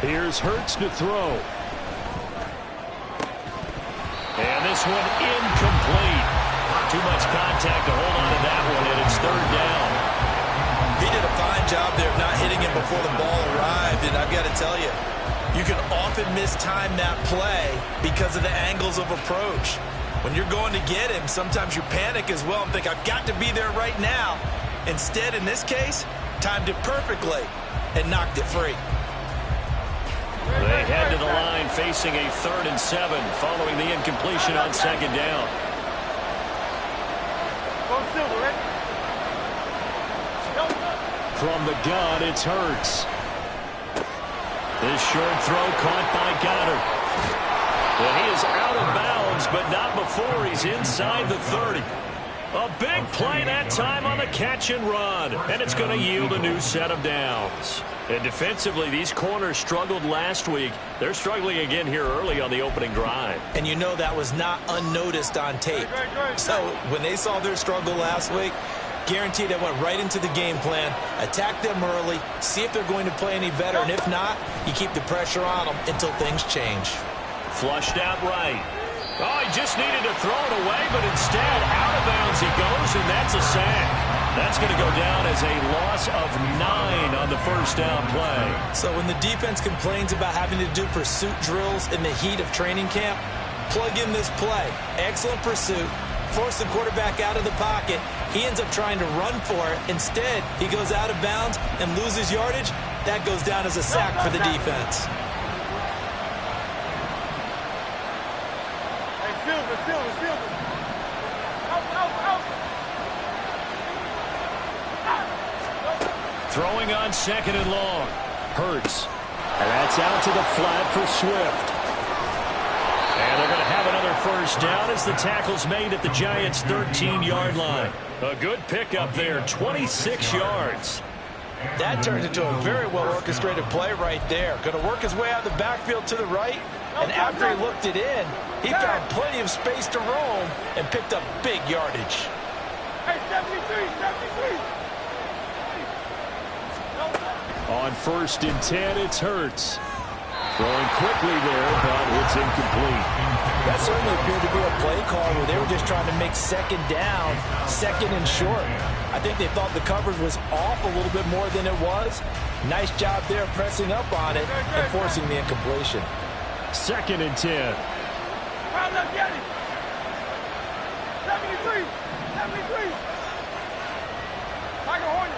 Here's Hurts to throw. And this one incomplete. Too much contact to hold on to that one, and it's third down. He did a fine job there of not hitting him before the ball arrived, and I've got to tell you, you can often mistime that play because of the angles of approach. When you're going to get him, sometimes you panic as well and think, I've got to be there right now. Instead, in this case, timed it perfectly and knocked it free. They head to the line facing a 3rd and 7 following the incompletion on 2nd down. From the gun, it's Hurts. This short throw caught by Goddard. Well, he is out of bounds, but not before he's inside the 30. A big play that time on the catch and run, and it's going to yield a new set of downs. And defensively, these corners struggled last week. They're struggling again here early on the opening drive. And you know that was not unnoticed on tape. So when they saw their struggle last week, guaranteed they went right into the game plan, attack them early, see if they're going to play any better, and if not, you keep the pressure on them until things change. Flushed out right. Oh, he just needed to throw it away, but instead, out of bounds he goes, and that's a sack. That's going to go down as a loss of 9 on the first down play. So when the defense complains about having to do pursuit drills in the heat of training camp, plug in this play. Excellent pursuit. Force the quarterback out of the pocket. He ends up trying to run for it. Instead, he goes out of bounds and loses yardage. That goes down as a sack for the defense. Throwing on 2nd and long. Hurts. And that's out to the flat for Swift. And they're going to have another first down as the tackle's made at the Giants' 13-yard line. A good pickup there, 26 yards. That turned into a very well-orchestrated play right there. Going to work his way out of the backfield to the right, and after he looked it in, he found plenty of space to roam and picked up big yardage. Hey, 73. On 1st and 10, it's Hurts. Throwing quickly there, but it's incomplete. That certainly appeared to be a play call where they were just trying to make 2nd down, 2nd and short. I think they thought the coverage was off a little bit more than it was. Nice job there pressing up on it and forcing the incompletion. 2nd and 10. 73. Michael Horner.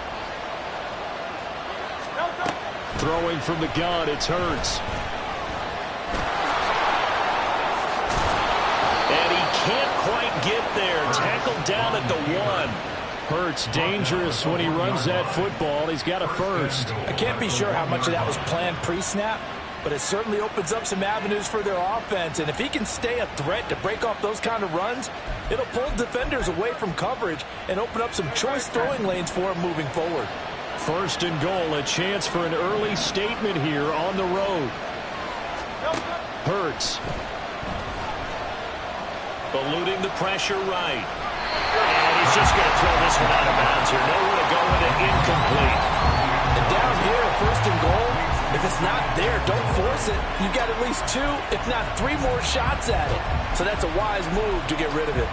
Throwing from the gun, it's Hurts. And he can't quite get there. Tackled down at the 1. Hurts dangerous when he runs that football. He's got a first. I can't be sure how much of that was planned pre-snap, but it certainly opens up some avenues for their offense. And if he can stay a threat to break off those kind of runs, it'll pull defenders away from coverage and open up some choice throwing lanes for him moving forward. 1st and goal, a chance for an early statement here on the road. Hurts. Eluding the pressure right. And he's just going to throw this one out of bounds here. Nowhere to go with it, incomplete. And down here, 1st and goal, if it's not there, don't force it. You've got at least 2, if not 3 more shots at it. So that's a wise move to get rid of it.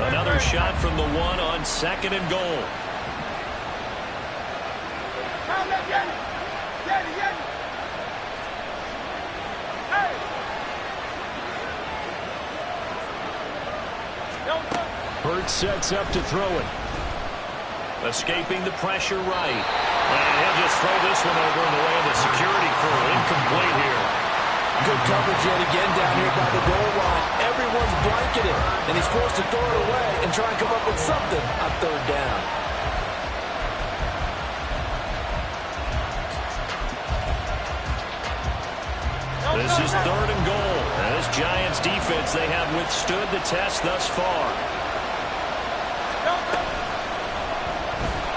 Another shot from the 1 on 2nd and goal. Hurts sets up to throw it. Escaping the pressure right. And he'll just throw this one over in the way of the security crew. Incomplete here. Good coverage yet again down here by the goal line. Everyone's blanketed, and he's forced to throw it away and try and come up with something on 3rd down. This is 3rd and goal. And this Giants defense, they have withstood the test thus far.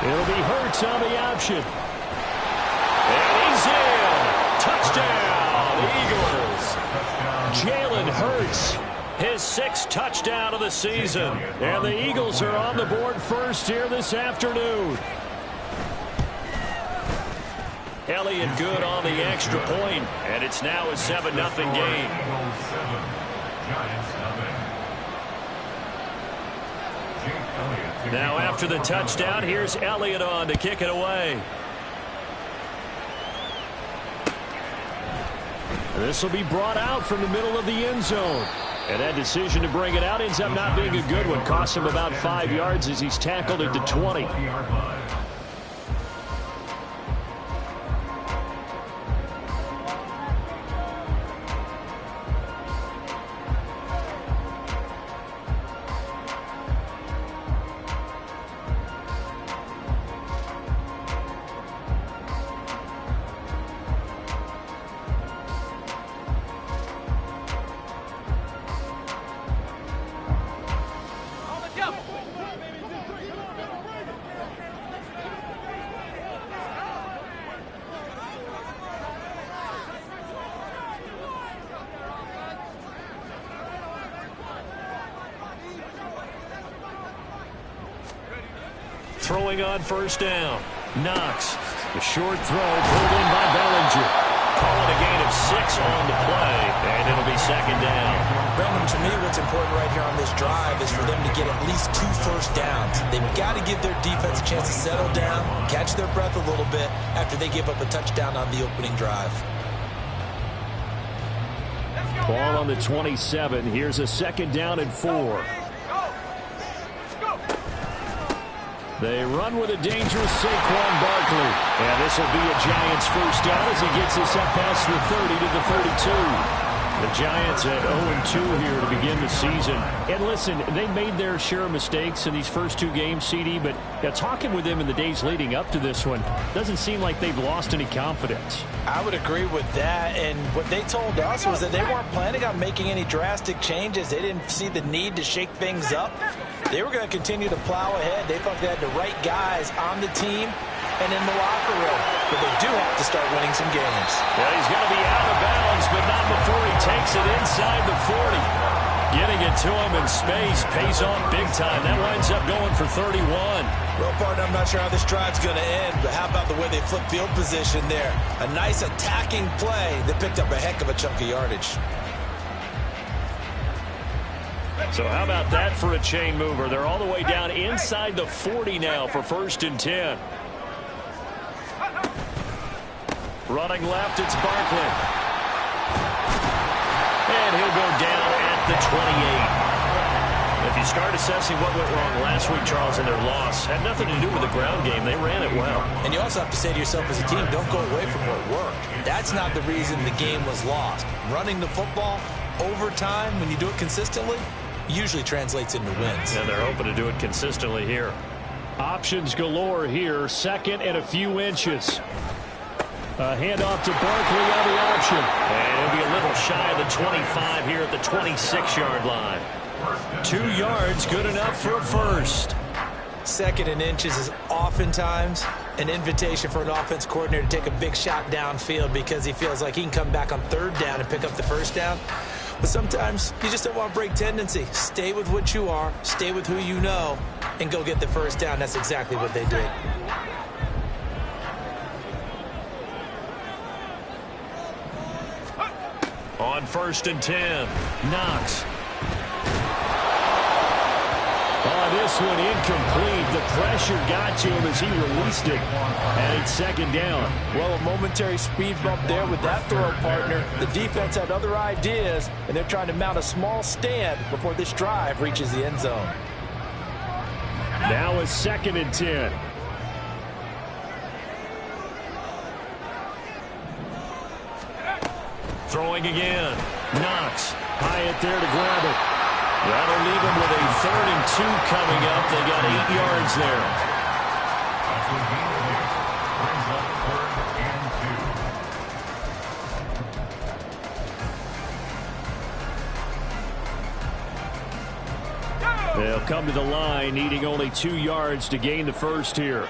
It'll be Hurts on the option. And he's in. Touchdown, Eagles. Jalen Hurts, his 6th touchdown of the season. And the Eagles are on the board first here this afternoon. Elliott good on the extra point, and it's now a 7-0 game. Now after the touchdown, here's Elliott on to kick it away. This will be brought out from the middle of the end zone. And that decision to bring it out ends up not being a good one. Costs him about 5 yards as he's tackled at the 20. Throwing on first down. Knox. The short throw pulled in by Bellinger. Calling a gain of 6 on the play, and it'll be second down. Brandon, to me, what's important right here on this drive is for them to get at least 2 first downs. They've got to give their defense a chance to settle down, catch their breath a little bit after they give up a touchdown on the opening drive. Ball on the 27. Here's a second down and 4. They run with a dangerous Saquon Barkley. And this will be a Giants first down as he gets this up past the 30 to the 32. The Giants at 0-2 here to begin the season. And listen, they made their share of mistakes in these first 2 games, CD, but talking with them in the days leading up to this one, doesn't seem like they've lost any confidence. I would agree with that, and what they told us was that they weren't planning on making any drastic changes. They didn't see the need to shake things up. They were going to continue to plow ahead. They thought they had the right guys on the team and in the locker room. But they do have to start winning some games. Well, he's going to be out of bounds, but not before he takes it inside the 40. Getting it to him in space pays off big time. That winds up going for 31. Well, partner, I'm not sure how this drive's going to end, but how about the way they flip field position there? A nice attacking play that picked up a heck of a chunk of yardage. So how about that for a chain mover? They're all the way down inside the 40 now for 1st and 10. Running left, it's Barkley. And he'll go down at the 28. If you start assessing what went wrong last week, Charles, in their loss, had nothing to do with the ground game. They ran it well. And you also have to say to yourself as a team, don't go away from what worked. That's not the reason the game was lost. Running the football over time, when you do it consistently, usually translates into wins. And they're hoping to do it consistently here. Options galore here. 2nd and a few inches. A handoff to Barkley on the option. And it'll be a little shy of the 25 here at the 26-yard line. 2 yards, good enough for a first. 2nd and inches is oftentimes an invitation for an offense coordinator to take a big shot downfield because he feels like he can come back on 3rd down and pick up the first down. But sometimes you just don't want to break tendency. Stay with what you are, stay with who you know, and go get the first down. That's exactly what they did. On 1st and 10, Knox. This one incomplete. The pressure got to him as he released it. And it's 2nd down. Well, a momentary speed bump there with that throw, partner. The defense had other ideas, and they're trying to mount a small stand before this drive reaches the end zone. Now it's 2nd and 10. Throwing again. Knox. Hyatt there to grab it. That'll leave him with a 3rd and 2 coming up. They got 8 yards there. They'll come to the line, needing only 2 yards to gain the first here.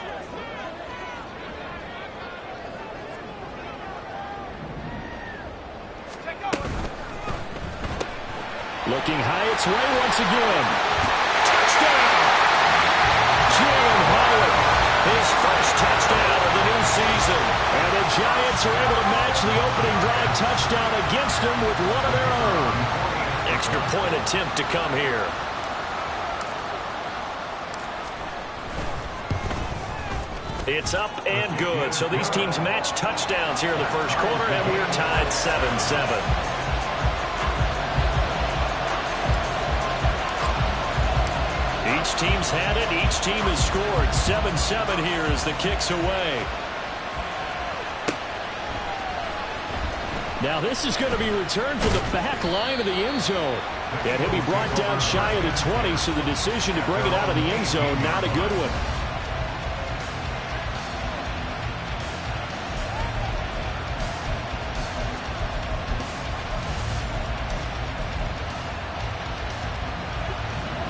Looking Hyatt's way once again. Touchdown! Jalen Hyatt, his first touchdown of the new season. And the Giants are able to match the opening drive touchdown against them with one of their own. Extra point attempt to come here. It's up and good. So these teams match touchdowns here in the first quarter, and we're tied 7-7. Each team's had it. Each team has scored. 7-7 here as the kick's away. Now this is going to be returned from the back line of the end zone. And he'll be brought down shy of the 20, so the decision to bring it out of the end zone, not a good one.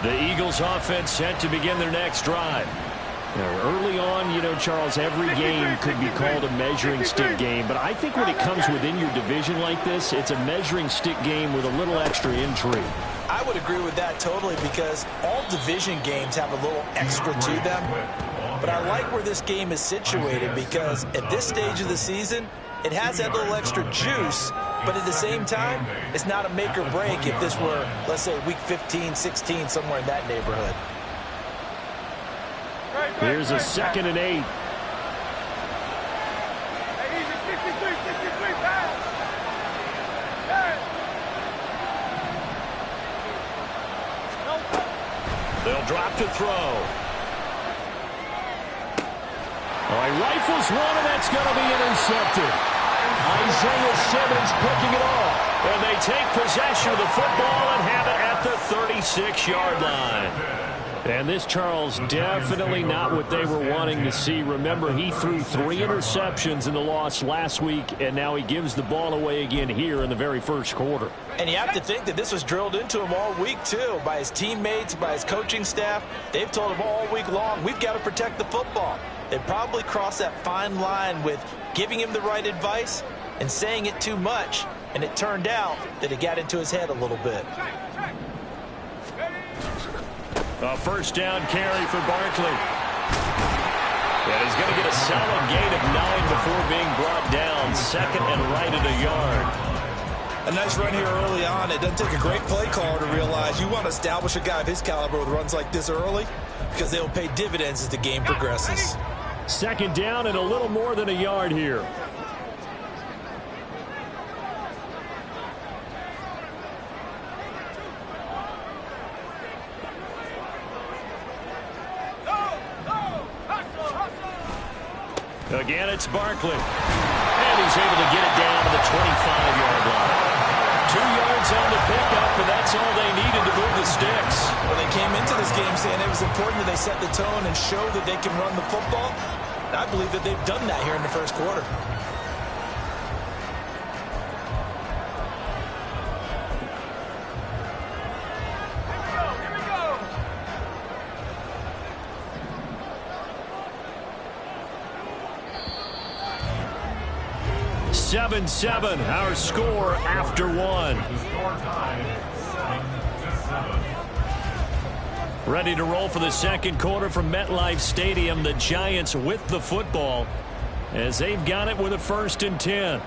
The Eagles offense set to begin their next drive. Now, early on, you know, Charles, every game could be called a measuring stick game. But I think when it comes within your division like this, it's a measuring stick game with a little extra intrigue. I would agree with that totally because all division games have a little extra to them. But I like where this game is situated because at this stage of the season, it has that little extra juice. But at the same time, it's not a make or break if this were, let's say, week 15, 16, somewhere in that neighborhood. Here's a 2nd and 8. They'll drop to throw. All right, rifles one, and that's going to be intercepted. Isaiah Simmons picking it off. And they take possession of the football and have it at the 36-yard line. And this, Charles, definitely not what they were wanting to see. Remember, he threw 3 interceptions in the loss last week, and now he gives the ball away again here in the very first quarter. And you have to think that this was drilled into him all week, too, by his teammates, by his coaching staff. They've told him all week long, we've got to protect the football. They probably crossed that fine line with giving him the right advice and saying it too much, and it turned out that it got into his head a little bit. A first down carry for Barkley. And he's going to get a solid gain of 9 before being brought down. 2nd and right at a yard. A nice run here early on. It doesn't take a great play caller to realize you want to establish a guy of his caliber with runs like this early because they'll pay dividends as the game progresses. 2nd down and a little more than a yard here. Again, it's Barkley. And he's able to get it down to the 25-yard line. 2 yards on the pickup, but that's all they needed to move the sticks. Well, they came into this game saying it was important that they set the tone and show that they can run the football. And I believe that they've done that here in the first quarter. Here we go. 7-7, our score after 1. Ready to roll for the second quarter from MetLife Stadium. The Giants with the football as they've got it with a 1st and 10.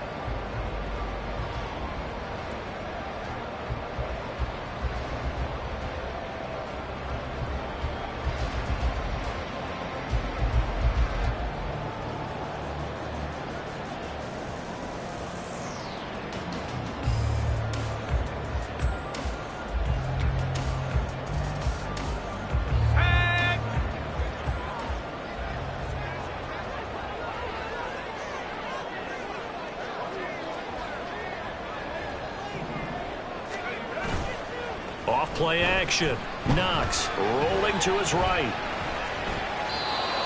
Off-play action. Knox rolling to his right.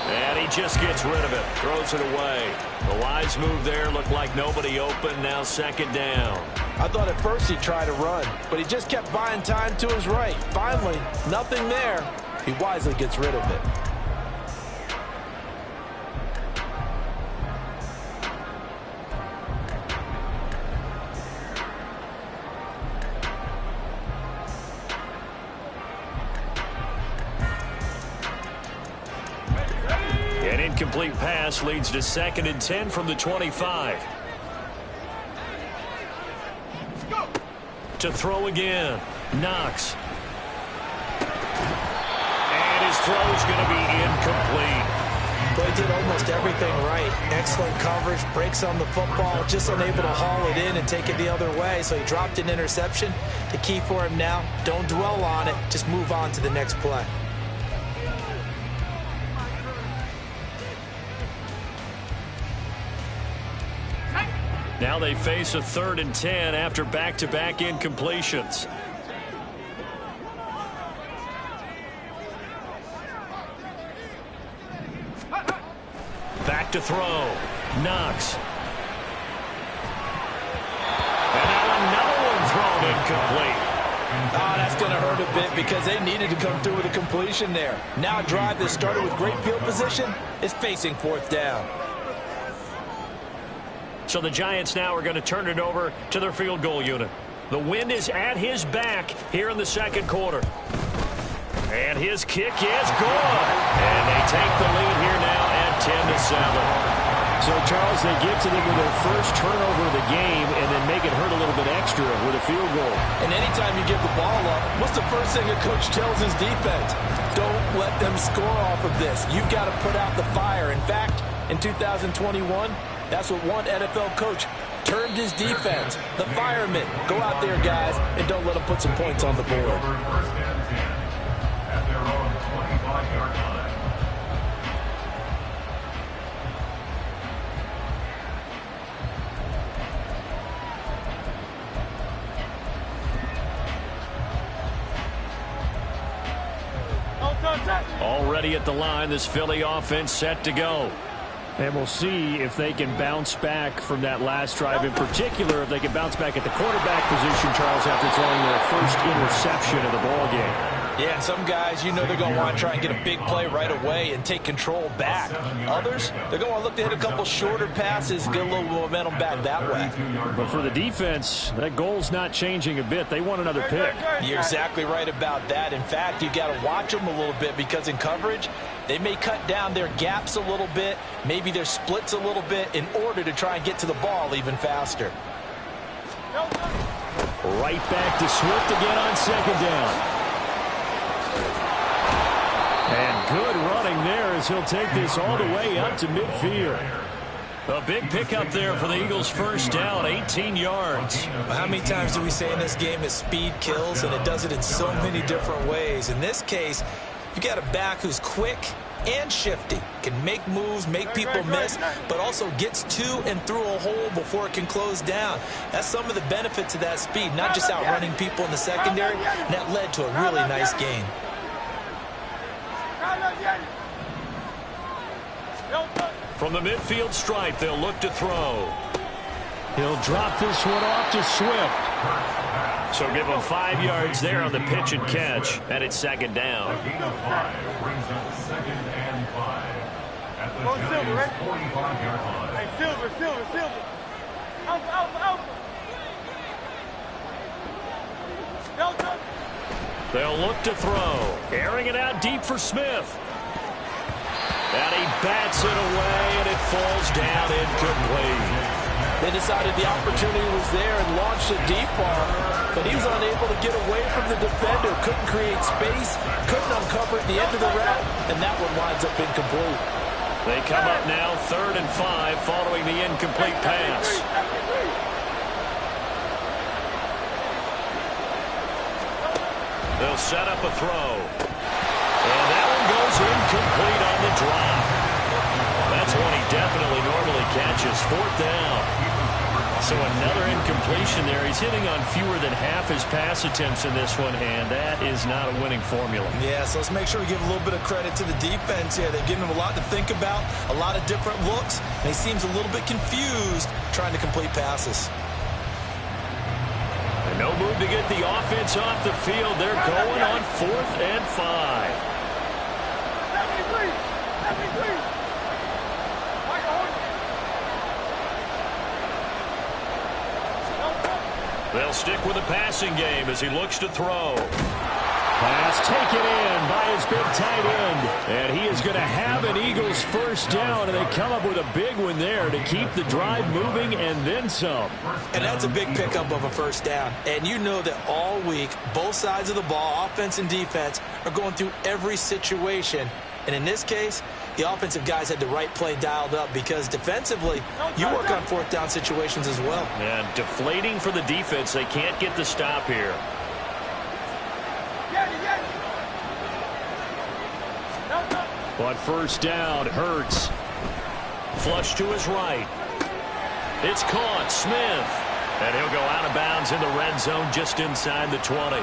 And he just gets rid of it. Throws it away. The wise move there. Looked like nobody open. Now 2nd down. I thought at first he'd try to run, but he just kept buying time to his right. Finally, nothing there. He wisely gets rid of it. incomplete pass leads to 2nd and 10 from the 25. To throw again. Knox. And his throw is going to be incomplete. But he did almost everything right. Excellent coverage, breaks on the football, just unable to haul it in and take it the other way. So he dropped an interception. The key for him now, don't dwell on it. Just move on to the next play. Now they face a 3rd and 10 after back-to-back incompletions. Back to throw. Knox. And now another one thrown incomplete. Oh, that's going to hurt a bit because they needed to come through with a completion there. Now a drive that started with great field position is facing 4th down. So the Giants now are going to turn it over to their field goal unit. The wind is at his back here in the 2nd quarter. And his kick is good. And they take the lead here now at 10-7. So, Charles, they get to them with their first turnover of the game and then make it hurt a little bit extra with a field goal. And anytime you give the ball up, what's the first thing a coach tells his defense? Don't let them score off of this. You've got to put out the fire. In fact, in 2021, that's what one NFL coach termed his defense. The firemen. Go out there, guys, and don't let them put some points on the board. Already at the line, this Philly offense set to go. And we'll see if they can bounce back from that last drive. In particular, if they can bounce back at the quarterback position, Charles, after throwing their first interception of the ball game. Yeah, some guys, you know they're going to want to try and get a big play right away and take control back. Others, they're going to look to hit a couple shorter passes, get a little momentum back that way. But for the defense, that goal's not changing a bit. They want another pick. You're exactly right about that. In fact, you got to watch them a little bit because in coverage, they may cut down their gaps a little bit, maybe their splits a little bit in order to try and get to the ball even faster. Right back to Swift again on 2nd down. And good running there as he'll take this all the way up to midfield. A big pickup there for the Eagles' first down, 18 yards. How many times do we say in this game that speed kills, and it does it in so many different ways? In this case, you got a back who's quick and shifty, can make moves, make people miss, but also gets to and through a hole before it can close down. That's some of the benefits of that speed, not just outrunning people in the secondary, and that led to a really nice gain. From the midfield stripe, they'll look to throw. He'll drop this one off to Swift. So give him 5 yards there on the pitch and catch, and it's 2nd down. Hey, Silver. Out. They'll look to throw. Airing it out deep for Smith. And he bats it away, and it falls down incomplete. They decided the opportunity was there and launched a deep ball, but he was unable to get away from the defender, couldn't create space, couldn't uncover at the end of the route, and that one winds up incomplete. They come up now 3rd and 5 following the incomplete pass. They'll set up a throw. And that one goes incomplete on the drop. That's one he definitely normally catches. 4th down. So another incompletion there. He's hitting on fewer than half his pass attempts in this one, and that is not a winning formula. Yeah, so let's make sure we give a little bit of credit to the defense here. They've given him a lot to think about, a lot of different looks, and he seems a little bit confused trying to complete passes. No move to get the offense off the field. They're going on 4th and 5. They'll stick with the passing game as he looks to throw. Pass taken in by his big tight end. And he is going to have an Eagles first down, and they come up with a big one there to keep the drive moving and then some. And that's a big pickup of a first down. And you know that all week, both sides of the ball, offense and defense, are going through every situation. And in this case, the offensive guys had the right play dialed up because defensively, you work on fourth down situations as well. And deflating for the defense. They can't get the stop here. On first down, Hurts. Flush to his right. It's caught. Smith. And he'll go out of bounds in the red zone just inside the 20.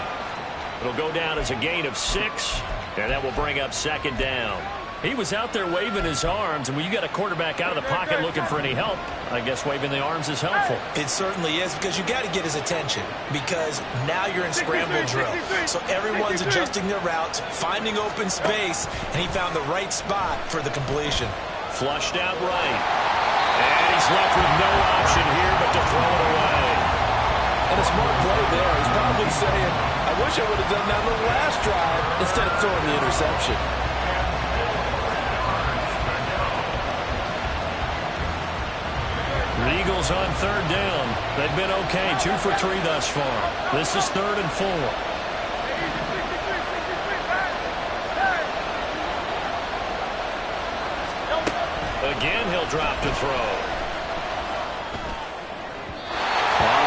It'll go down as a gain of 6, and that will bring up second down. He was out there waving his arms, and when you got a quarterback out of the pocket looking for any help, I guess waving the arms is helpful. It certainly is, because you got to get his attention, because now you're in scramble drill. So everyone's adjusting their routes, finding open space, and he found the right spot for the completion. Flushed out right. And he's left with no option here but to throw it away. And a smart play there. He's probably saying, I wish I would have done that on the last drive instead of throwing the interception. The Eagles on third down. They've been okay, 2 for 3 thus far. This is 3rd and 4. Again, he'll drop to throw.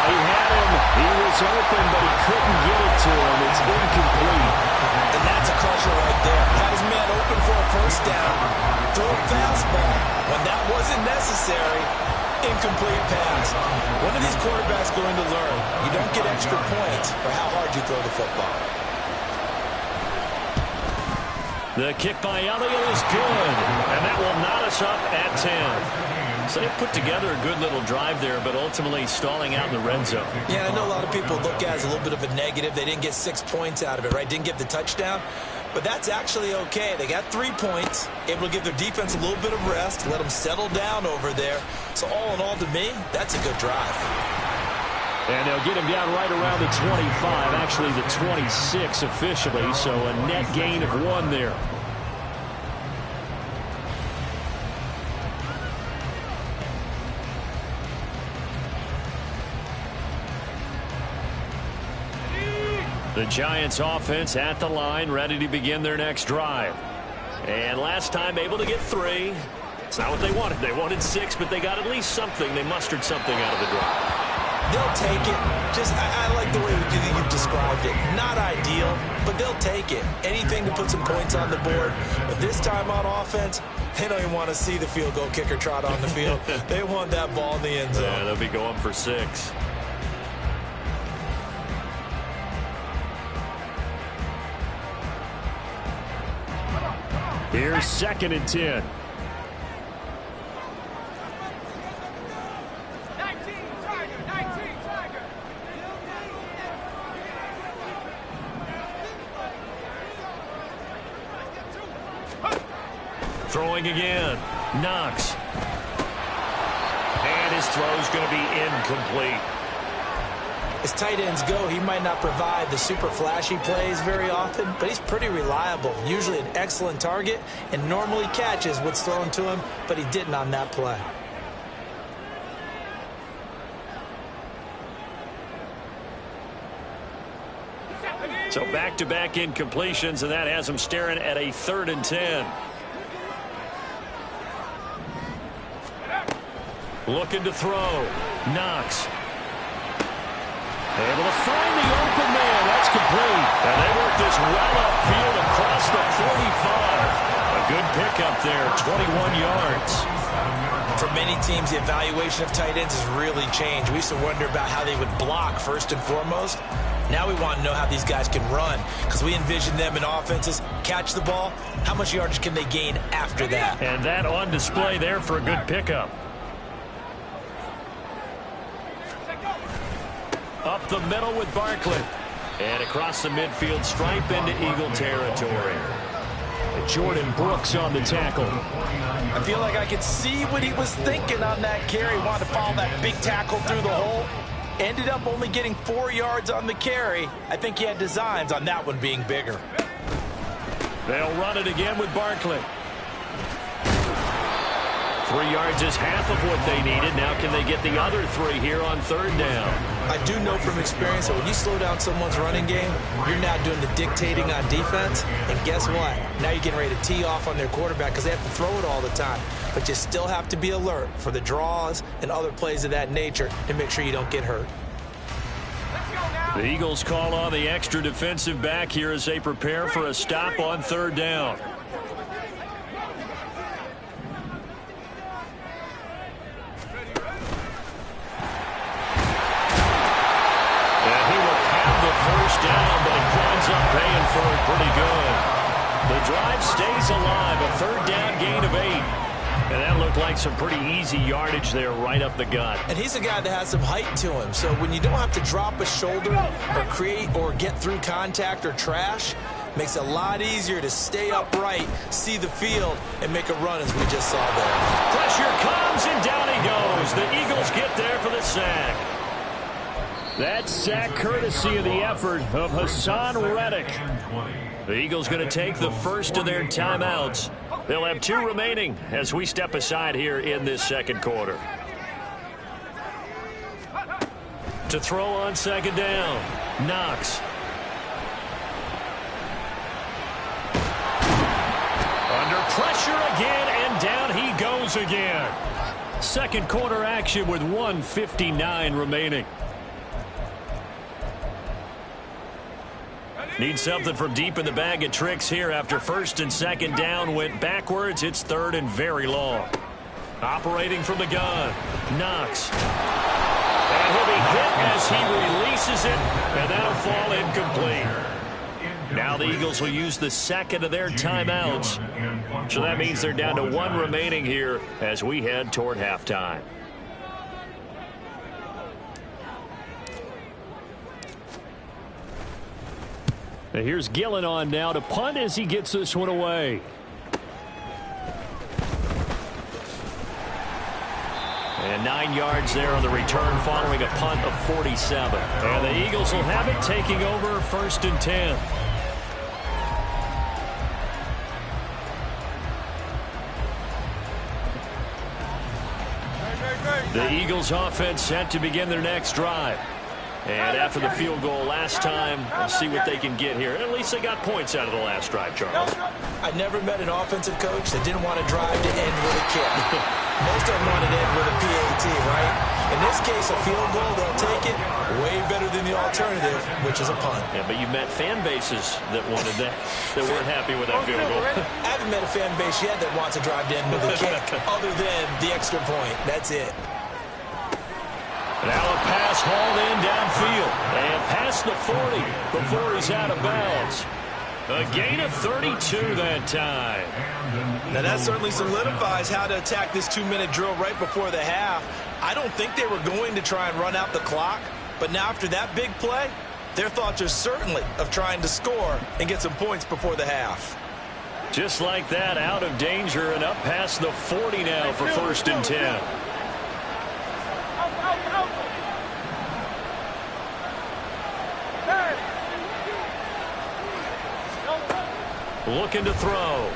He had him. He was open, but he couldn't get it to him. It's incomplete. And that's a crusher right there. Had his man open for a first down. Throw a fastball. When that wasn't necessary, incomplete pass. When are these quarterbacks going to learn? You don't get extra points for how hard you throw the football. The kick by Elliott is good, and that will knot us up at 10. So they put together a good little drive there, but ultimately stalling out in the red zone. Yeah, I know a lot of people look at it as a little bit of a negative. They didn't get 6 points out of it, right? Didn't get the touchdown. But that's actually okay. They got 3 points, able to give their defense a little bit of rest, let them settle down over there. So all in all, to me, that's a good drive. And they'll get him down right around the 25, actually the 26 officially, so a net gain of 1 there. The Giants offense at the line, ready to begin their next drive. And last time able to get 3. It's not what they wanted. They wanted 6, but they got at least something. They mustered something out of the drive. They'll take it. I like the way you've described it. Not ideal, but they'll take it. Anything to put some points on the board. But this time on offense, they don't even want to see the field goal kicker trot on the field. They want that ball in the end zone. Yeah, they'll be going for 6. Here's 2nd and 10. Throwing again. Knox. And his throw's going to be incomplete. As tight ends go, he might not provide the super flashy plays very often, but he's pretty reliable. Usually an excellent target and normally catches what's thrown to him, but he didn't on that play. So back-to-back incompletions, and that has him staring at a 3rd and 10. Looking to throw. Knox. Able to find the open man. That's complete. And they work this well upfield across the 45. A good pickup there, 21 yards. For many teams, the evaluation of tight ends has really changed. We used to wonder about how they would block first and foremost. Now we want to know how these guys can run, because we envision them in offenses catch the ball. How much yardage can they gain after that? And that on display there for a good pickup. Up the middle with Barkley. And across the midfield stripe into Eagle territory. Jordan Brooks on the tackle. I feel like I could see what he was thinking on that carry. Wanted to follow that big tackle through the hole. Ended up only getting 4 yards on the carry. I think he had designs on that one being bigger. They'll run it again with Barkley. 3 yards is half of what they needed. Now can they get the other 3 here on 3rd down? I do know from experience that when you slow down someone's running game, you're now doing the dictating on defense. And guess what? Now you're getting ready to tee off on their quarterback because they have to throw it all the time. But you still have to be alert for the draws and other plays of that nature to make sure you don't get hurt. The Eagles call on the extra defensive back here as they prepare for a stop on 3rd down. Down, but he climbs up paying for it pretty good. The drive stays alive, a 3rd down gain of 8. And that looked like some pretty easy yardage there right up the gut. And he's a guy that has some height to him, so when you don't have to drop a shoulder or create or get through contact or trash, makes it a lot easier to stay upright, see the field, and make a run as we just saw there. Pressure comes, and down he goes. The Eagles get there for the sack. That sack courtesy of the effort of Hassan Reddick. The Eagles going to take the first of their timeouts. They'll have 2 remaining as we step aside here in this 2nd quarter. To throw on 2nd down, Knox. Under pressure again, and down he goes again. 2nd quarter action with 1:59 remaining. Need something from deep in the bag of tricks here after 1st and 2nd down went backwards. It's 3rd and very long. Operating from the gun, Knox. And he'll be hit as he releases it, and that'll fall incomplete. Now the Eagles will use the 2nd of their timeouts. So that means they're down to 1 remaining here as we head toward halftime. Now here's Gillen on now to punt as he gets this one away. And 9 yards there on the return following a punt of 47. And the Eagles will have it taking over 1st and 10. The Eagles offense set to begin their next drive. And after the field goal last time, we'll see what they can get here. At least they got points out of the last drive, Charles. I never met an offensive coach that didn't want to drive to end with a kick. Most of them want to end with a PAT, right? In this case, a field goal, they'll take it way better than the alternative, which is a punt. Yeah, but you met fan bases that wanted that weren't happy with that field goal. I haven't met a fan base yet that wants to drive to end with a kick other than the extra point. That's it. Now a pass hauled in downfield and past the 40 before he's out of bounds. A gain of 32 that time. Now that certainly solidifies how to attack this 2-minute drill right before the half. I don't think they were going to try and run out the clock, but now after that big play, their thoughts are certainly of trying to score and get some points before the half. Just like that, out of danger and up past the 40 now for 1st and 10. Looking to throw.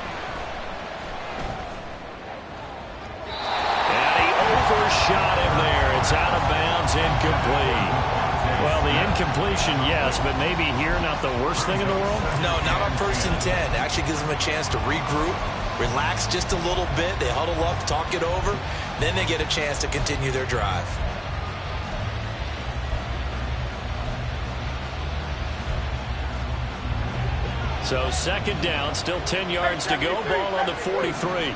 And he overshot him there. It's out of bounds, incomplete. Well, the incompletion, yes, but maybe here not the worst thing in the world? No, not on 1st and 10. It actually gives them a chance to regroup, relax just a little bit. They huddle up, talk it over. Then they get a chance to continue their drive. So 2nd down, still 10 yards to go. Ball on the 43.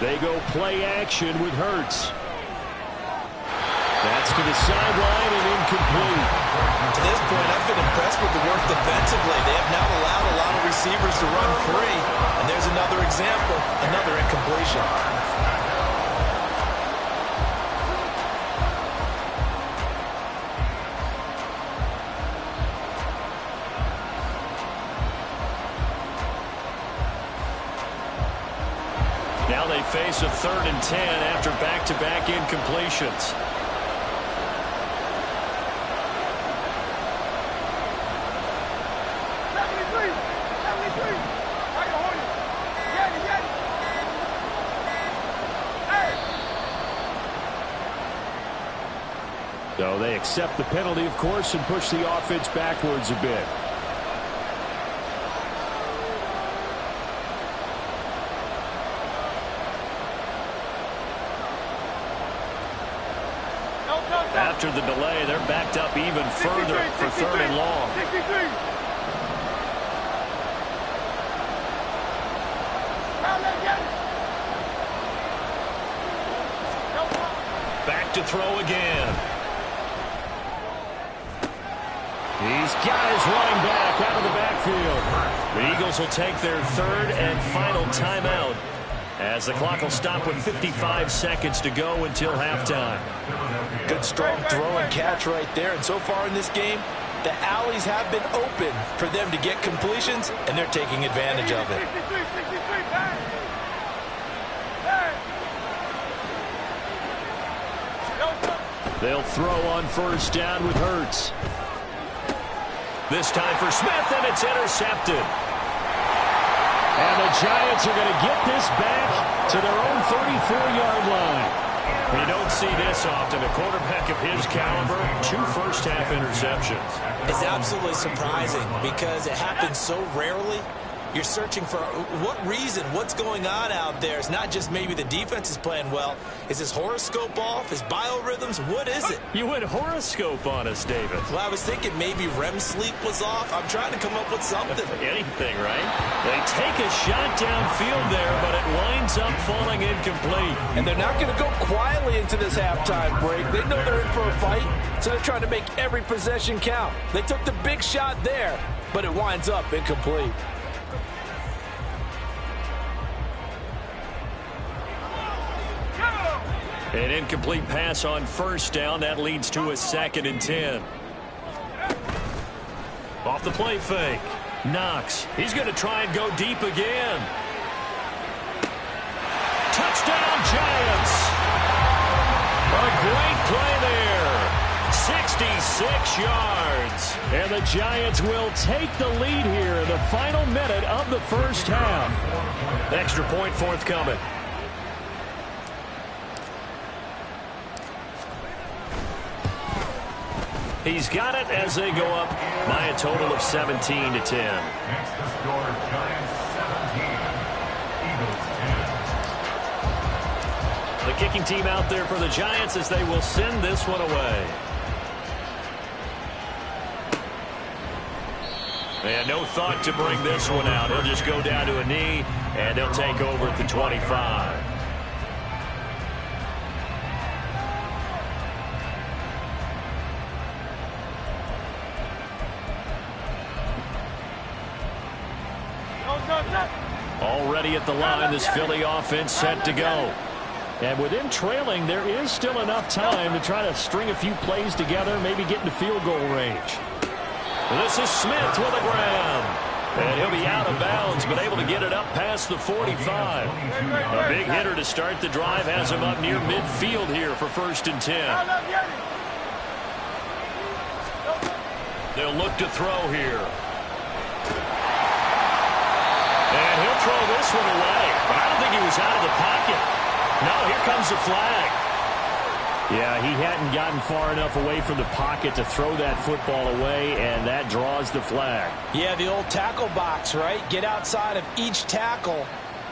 They go play action with Hurts. That's to the sideline and incomplete. To this point, I've been impressed with the work defensively. They have now allowed a lot of receivers to run free. And there's another example, another incompletion. Now they face a 3rd and 10 after back-to-back incompletions. So they accept the penalty, of course, and push the offense backwards a bit. After the delay, they're backed up even further for third and long. Back to throw again. He's got his running back out of the backfield. The Eagles will take their third and final timeout as the clock will stop with 55 seconds to go until halftime. Good strong throw and catch right there. And so far in this game, the alleys have been open for them to get completions, and they're taking advantage of it. They'll throw on first down with Hurts. This time for Smith, and it's intercepted. And the Giants are going to get this back to their own 34-yard line. You don't see this often. A quarterback of his caliber, 2 first-half interceptions. It's absolutely surprising because it happens so rarely. You're searching for what reason, what's going on out there. It's not just maybe the defense is playing well. Is his horoscope off? His biorhythms? What is it? You went horoscope on us, David. Well, I was thinking maybe REM sleep was off. I'm trying to come up with something. Anything, right? They take a shot downfield there, but it winds up falling incomplete. And they're not going to go quietly into this halftime break. They know they're in for a fight, so they're trying to make every possession count. They took the big shot there, but it winds up incomplete. An incomplete pass on first down. That leads to a 2nd and 10. Off the play fake. Knox. He's going to try and go deep again. Touchdown, Giants. A great play there. 66 yards. And the Giants will take the lead here in the final minute of the first half. Extra point forthcoming. He's got it as they go up by a total of 17-10. Next to score, Giants 17, Eagles 10. The kicking team out there for the Giants as they will send this one away. They had no thought to bring this one out. He'll just go down to a knee, and they'll take over at the 25. Already at the line, this Philly offense set to go. And with him trailing, there is still enough time to try to string a few plays together, maybe get into field goal range. This is Smith with a grab. And he'll be out of bounds, but able to get it up past the 45. A big hitter to start the drive has him up near midfield here for 1st and 10. They'll look to throw here. And he'll throw this one away. But I don't think he was out of the pocket. No, here comes the flag. Yeah, he hadn't gotten far enough away from the pocket to throw that football away, and that draws the flag. Yeah, the old tackle box, right? Get outside of each tackle,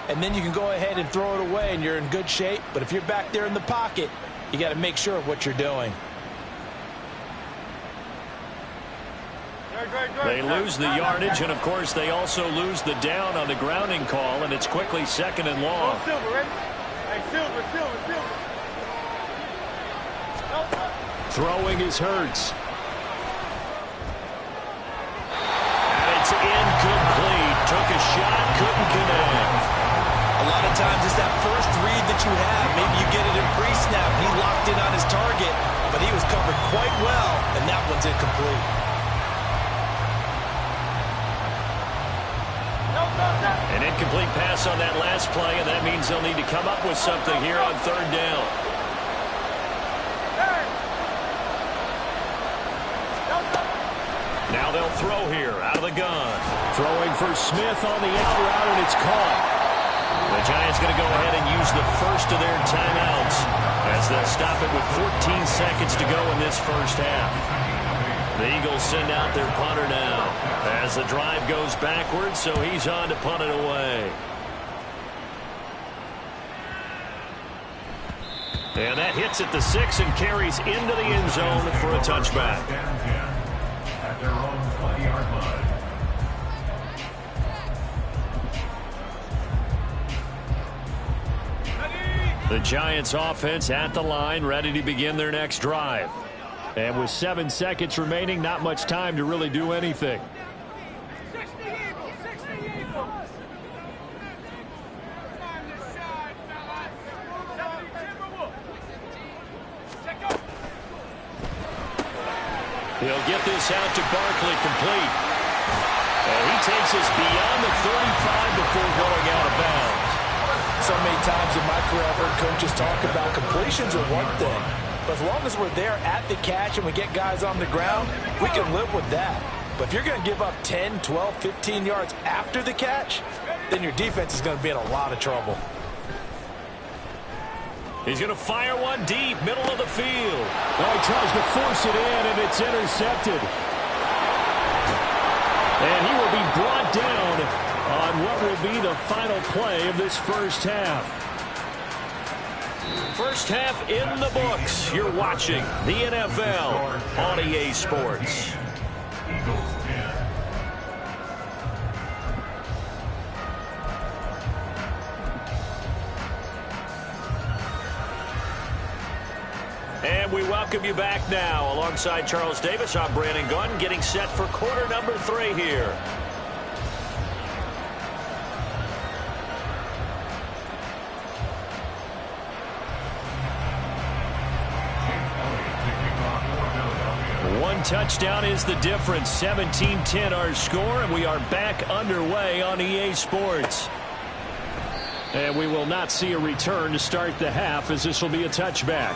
and then you can go ahead and throw it away, and you're in good shape. But if you're back there in the pocket, you got to make sure of what you're doing. They lose the yardage, and, of course, they also lose the down on the grounding call, and it's quickly 2nd and long. Silver, ready? Hey, Silver. Throwing is Hurts. And it's incomplete. Took a shot, couldn't connect. A lot of times it's that first read that you have. Maybe you get it in pre-snap. He locked in on his target, but he was covered quite well, and that one's incomplete. An incomplete pass on that last play, and that means they'll need to come up with something here on 3rd down. Now they'll throw here out of the gun. Throwing for Smith on the out route, and it's caught. The Giants going to go ahead and use the first of their timeouts as they'll stop it with 14 seconds to go in this first half. The Eagles send out their punter now as the drive goes backwards, so he's on to punt it away. And that hits at the 6 and carries into the end zone for a touchback. At their own 20-yard line. The Giants offense at the line, ready to begin their next drive. And with 7 seconds remaining, not much time to really do anything. 60 Eagles, 60 Eagles. He'll get this out to Barkley, complete. And he takes us beyond the 35 before going out of bounds. So many times in my career, I've heard coaches talk about completions are one thing. But as long as we're there at the catch and we get guys on the ground, we can live with that. But if you're going to give up 10, 12, 15 yards after the catch, then your defense is going to be in a lot of trouble. He's going to fire one deep, middle of the field. Oh, he tries to force it in, and it's intercepted. And he will be brought down on what will be the final play of this first half. First half in the books. You're watching the NFL on EA Sports. Eagles 10. And we welcome you back now. Alongside Charles Davis, I'm Brandon Gunn, getting set for quarter number 3 here. One touchdown is the difference. 17-10 our score, and we are back underway on EA Sports. And we will not see a return to start the half, as this will be a touchback.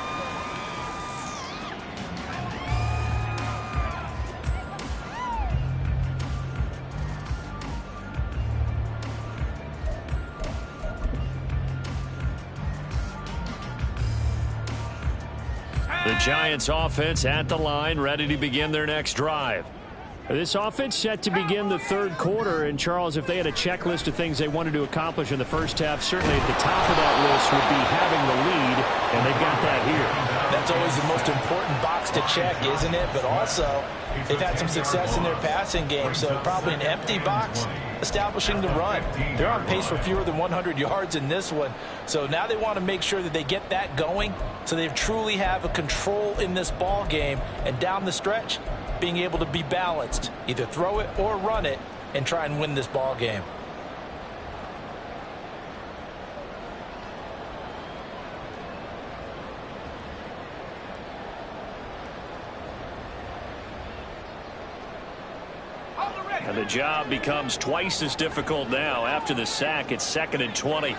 The Giants offense at the line, ready to begin their next drive. This offense set to begin the third quarter, and Charles, if they had a checklist of things they wanted to accomplish in the first half, certainly at the top of that list would be having the lead, and they've got that here. That's always the most important box to check, isn't it? But also, they've had some success in their passing game, so probably an empty box establishing the run. They're on pace for fewer than 100 yards in this one, so now they want to make sure that they get that going so they truly have a control in this ball game, and down the stretch, being able to be balanced, either throw it or run it, and try and win this ball game. And the job becomes twice as difficult now. After the sack, it's 2nd and 20.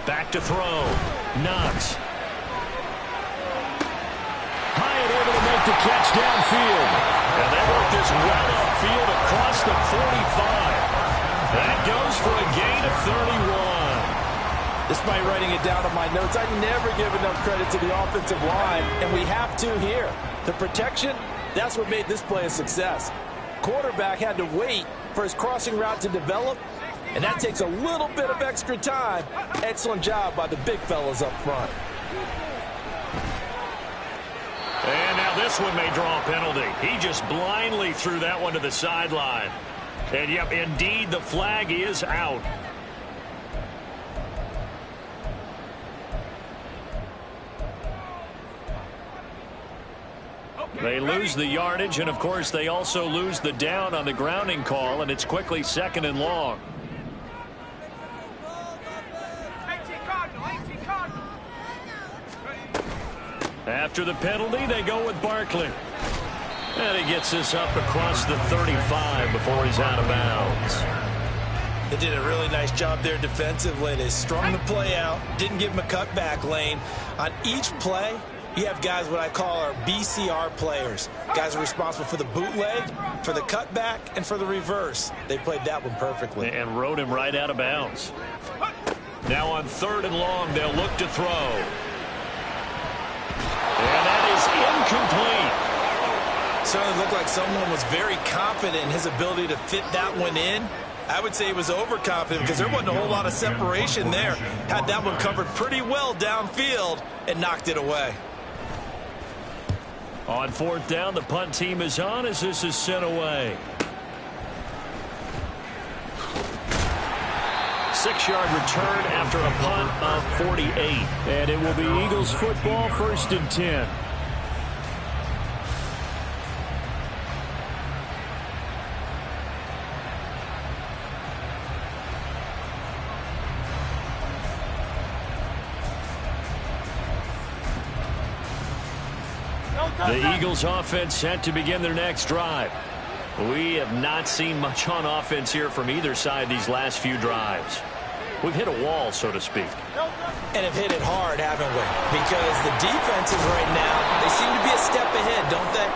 Back to throw. Knox. High and able to make the catch downfield. And they work this well upfield across the 45. That goes for a gain of 31. Despite writing it down on my notes, I never give enough credit to the offensive line, and we have to here. The protection, that's what made this play a success. Quarterback had to wait for his crossing route to develop, and that takes a little bit of extra time. Excellent job by the big fellas up front. And now this one may draw a penalty. He just blindly threw that one to the sideline. And, yep, indeed, the flag is out. They lose the yardage, and, of course, they also lose the down on the grounding call, and it's quickly 2nd and long. After the penalty, they go with Barkley. And he gets this up across the 35 before he's out of bounds. They did a really nice job there defensively. They strung the play out, didn't give them a cutback lane. On each play, you have guys what I call our BCR players. Guys are responsible for the bootleg, for the cutback, and for the reverse. They played that one perfectly. And rode him right out of bounds. Now on 3rd and long, they'll look to throw. And that is incomplete. Certainly looked like someone was very confident in his ability to fit that one in. I would say he was overconfident because there wasn't a whole lot of separation there. Had that one covered pretty well downfield and knocked it away. On 4th down, the punt team is on as this is sent away. 6-yard return after a punt of 48. And it will be Eagles football, 1st and 10. The Eagles offense set to begin their next drive. We have not seen much on offense here from either side these last few drives. We've hit a wall, so to speak. And have hit it hard, haven't we? Because the defenses right now, they seem to be a step ahead, don't they?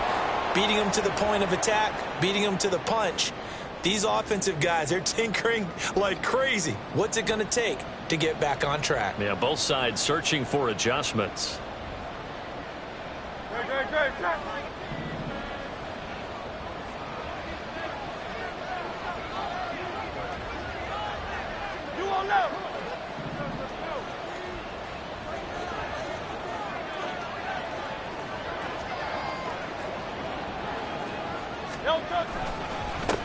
Beating them to the point of attack, beating them to the punch. These offensive guys, they're tinkering like crazy. What's it going to take to get back on track? Yeah, both sides searching for adjustments.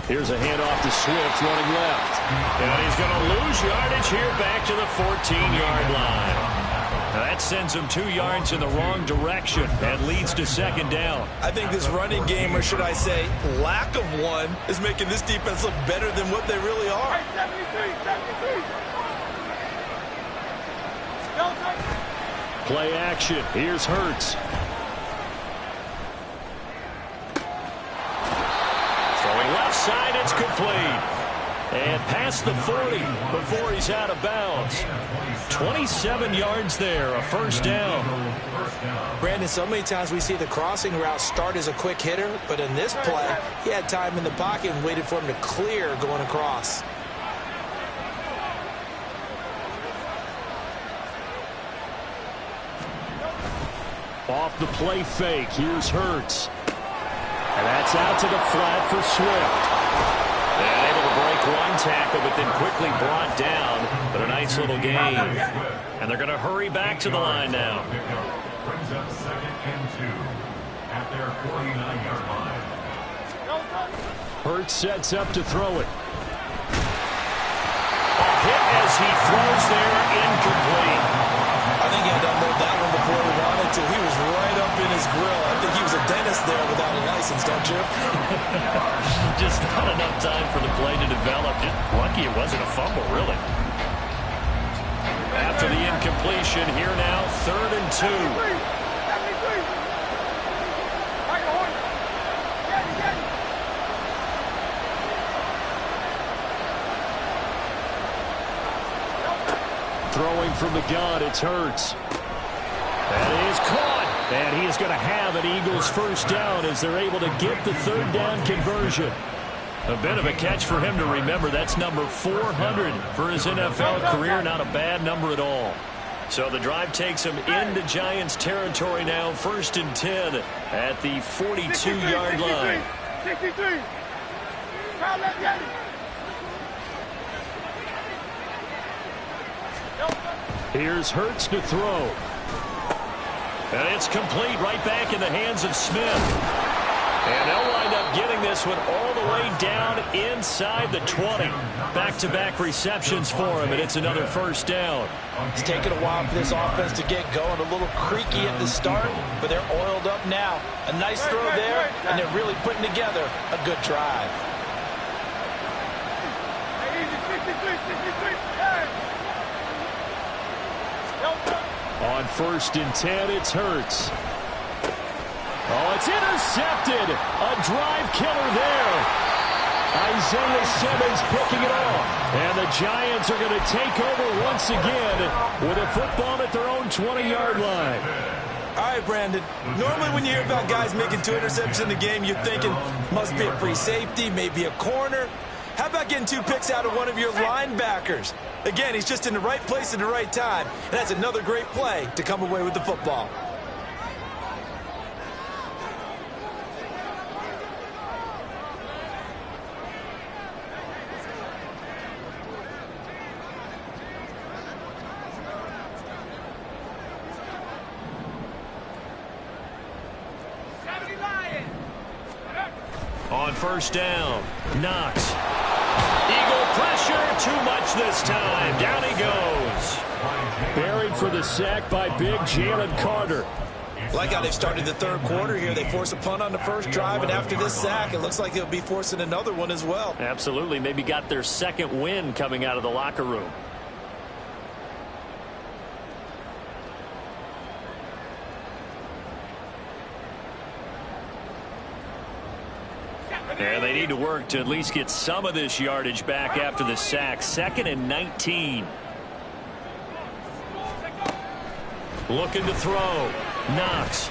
Here's a handoff to Swift running left. And he's going to lose yardage here back to the 14-yard line. Now that sends him 2 yards in the wrong direction and leads to 2nd down. I think this running game, or should I say lack of one, is making this defense look better than what they really are. 73. Play action. Here's Hurts. Throwing left side, it's complete. And past the 40 before he's out of bounds. 27 yards there, a 1st down. Brandon, so many times we see the crossing route start as a quick hitter, but in this play, he had time in the pocket and waited for him to clear going across. Off the play fake, here's Hurts. And that's out to the flat for Swift. And able to break one tackle, but then quickly brought down. But a nice little gain. And they're going to hurry back to the line now. Brings up 2nd and 2 at their 49-yard line. Hurts sets up to throw it. A hit as he throws there, incomplete. I think he had to unload that one before he wanted to. He was right up in his grill. I think he was a dentist there without a license, don't you? Just not enough time for the play to develop. Just lucky it wasn't a fumble, really. After the incompletion, here now, 3rd and 2. 73. Throwing from the gun, it's Hurts. That is caught. And he is going to have an Eagles 1st down as they're able to get the 3rd down conversion. A bit of a catch for him to remember. That's number 400 for his NFL career. Not a bad number at all. So the drive takes him into Giants territory now. 1st and 10 at the 42-yard line. 63. Foul left, Yanni. Here's Hurts to throw. And it's complete right back in the hands of Smith. And they'll wind up getting this one all the way down inside the 20. Back-to-back receptions for him, and it's another 1st down. It's taken a while for this offense to get going. A little creaky at the start, but they're oiled up now. A nice throw there, and they're really putting together a good drive. Hey, easy, 63. Hey. On 1st and 10, it's Hurts. Oh, it's intercepted. A drive killer there. Isaiah Simmons picking it off. And the Giants are going to take over once again with a football at their own 20-yard line. All right, Brandon. Normally when you hear about guys making 2 interceptions in the game, you're thinking must be a free safety, maybe a corner. How about getting 2 picks out of one of your linebackers? Again, he's just in the right place at the right time, and that's another great play to come away with the football. On first down, Knox. Eagle pressure, too much this time. Down he goes. Buried for the sack by big Jalen Carter. Like how they've started the third quarter here. They force a punt on the first drive, and after this sack, it looks like they'll be forcing another one as well. Absolutely. Maybe got their second win coming out of the locker room. And they need to work to at least get some of this yardage back after the sack. 2nd and 19. Looking to throw. Knox.